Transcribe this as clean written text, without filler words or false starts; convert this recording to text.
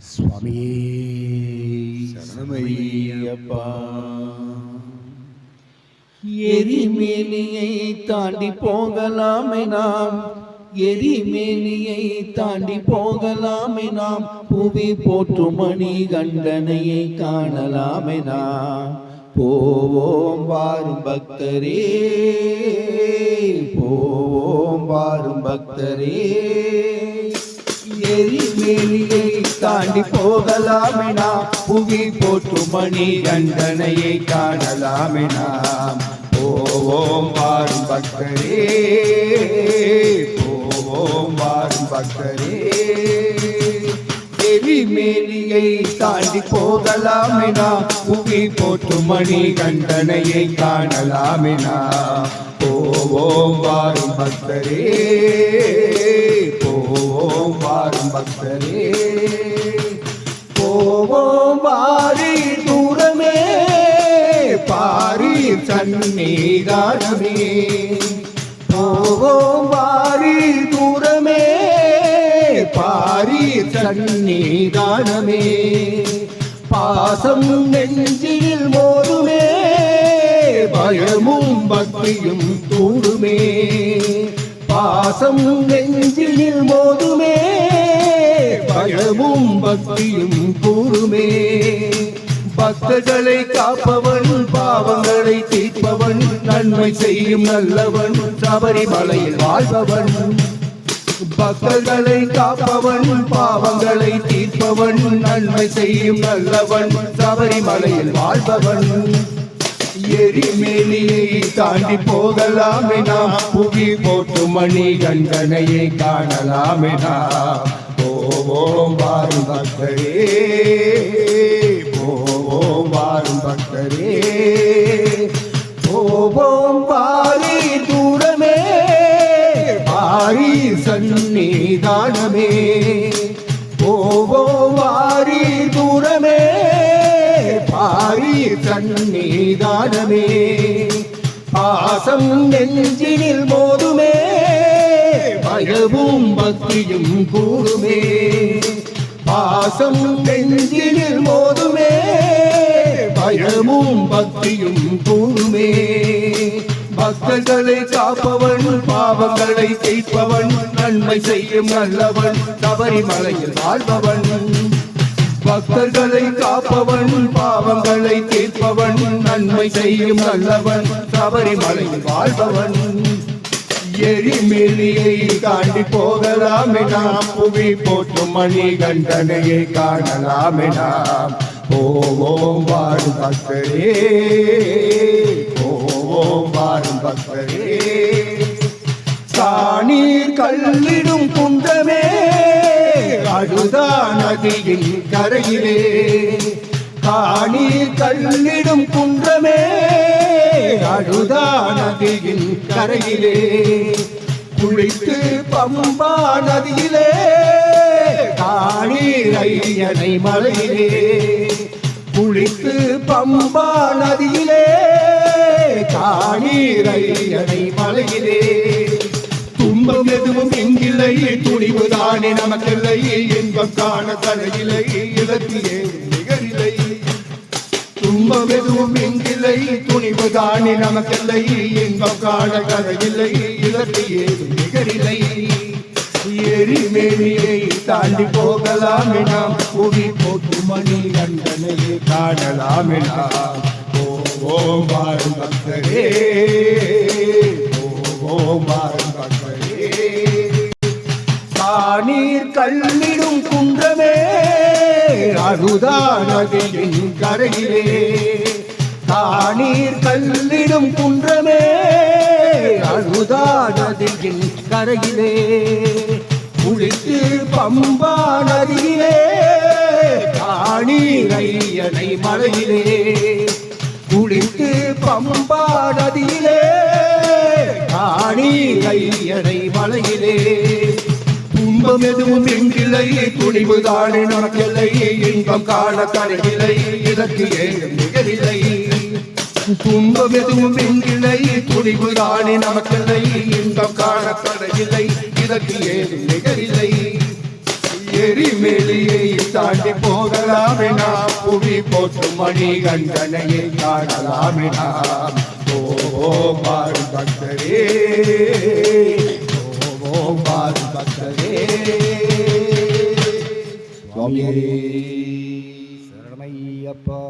சுவாமியே சரணமையப்பா. எரிமேனியை தாண்டி போகலாமே நாம், எரிமேனியை தாண்டி போகலாமே நாம், புவி போற்றும் மணி கண்டனையை காணலாமே நாம். போவோம் வாரும் பக்தரே, போவோம் வாரும் பக்தரே. எரிமேனியை தாண்டி போகலாமே நாம், புவி போற்றும் மணி கண்டனையை காணலாமே நாம். போவோம் வாரும் பக்தரே, போவோம் வாரும் பக்தரே. எரிமேனியை தாண்டி போகலாமே நாம், புவி போற்றும் மணி கண்டனையை காணலாமே நாம். போவோம் வாரும் பக்தரே, போவோம் வாரும் பக்தரே. போவோம் வாரி தூரமே, பாரி சந்நிதானமே. போவோம் வாரி தூரமே, பாரி சந்நிதானமே. பாசம் நெஞ்சில் மோதுமே, பயமும் பக்தியும் தூடுமே. பாசம் நெஞ்சில் மோதுமே, பயமும் பக்தியும் கூறுமே. பக்தர்களை காப்பவன், பாவங்களை தீர்ப்பவன், நன்மை செய்யும் நல்லவன், சபரிமலையில் வாழ்பவன். பக்தர்களை காப்பவன், பாவங்களை தீர்ப்பவன், நன்மை செய்யும் நல்லவன், சபரிமலையில் வாழ்பவன். எரிமேனியை தாண்டி போகலாமே நாம், புவி போற்றும் மணி கண்டனையை காணலாமே நாம். போவோம் வாரும் பக்தரே, போவோம் வாரும் பக்தரே. போவோம் வாரி தூரமே, பாரி சந்நிதானமே. போவோம் வாரி தூரமே, பாரி சந்நிதானமே. பாசம் நெஞ்சினில் மோதுமே, பயமும் பக்தியும் கூறுமே. பாசம் நெஞ்சினில் மோதுமே, பயமும் பக்தியும் கூறுமே. பக்தர்களை காப்பவன், பாவங்களை தீர்ப்பவன், நன்மை செய்யும் நல்லவன், சபரிமலையில் வாழ்பவன். பக்தர்களை காப்பவன், பாவங்களை தீர்ப்பவன், நன்மை செய்யும் நல்லவன், சபரிமலையில் வாழ்பவன். எரிமேனியை தாண்டி போகலாமே நாம், புவி போற்றும் மணி கண்டனையை காணலாமே நாம். போவோம் வாரும் பக்தரே, போவோம் வாரும் பக்தரே. காணீர் கல்லிடும் குன்றமே, அழுதா நதியின் கரையிலே. காணீர் கல்லிடும் குன்றமே, அழுதா நதியின் கரையிலே. குளித்து பம்பா நதியிலே, காணீர் ஐயனை மலையிலே. குளித்து பம்பா நதியிலே, காணீர் ஐயனை மலையிலே. துன்பம் எதுவும் இங்கில்லை, துணிவுதானே நமக்கில்லை, இன்பம் காண தடையில்லை, இதற்கிலே நிகரில்லை. துன்பம் எதுவும் இங்கில்லை, துணிவுதானே நமக்கில்லை, இன்பம் காண தடையில்லை, இதற்கு ஏதும் நிகரில்லை. எரிமேனியை தாண்டி போகலாமே நாம், புவி போற்றும் மணி கண்டனையை காணலாமே நாம். போவோம் வாரும் பக்தரே, போவோம் வாரும் பக்தரே. காணீர் கல்லிடும் குன்றமே, அழுதா நதியின் கரையிலே. காணீர் கல்லிடும் குன்றமே, அழுதா நதியின் கரையிலே. குளித்து பம்பா நதியிலே, காணீர் ஐயனை மலையிலே. குளித்து பம்பா நதியிலே, காணீர் ஐயனை மலையிலே. துன்பம் எதுவும் எங்கில்லை, துணிவுதானே நமக்கில்லை, இன்பம் காண தடையில்லை, இதற்கு ஏதும் நிகரில்லை. துன்பம் எதுவும் எங்கில்லை, துணிவுதானே நமக்கில்லை, இன்பம் காண தடையில்லை, இதற்கு ஏதும் நிகரில்லை. எரிமேலியை தாண்டி போகலாமினா புவி போற்றும் மணிகண்டனையை காணலாமினா ஓ பாரு பக்தரே ஓ பாரு பக்தரே சுவாமியே சரணமையப்பா.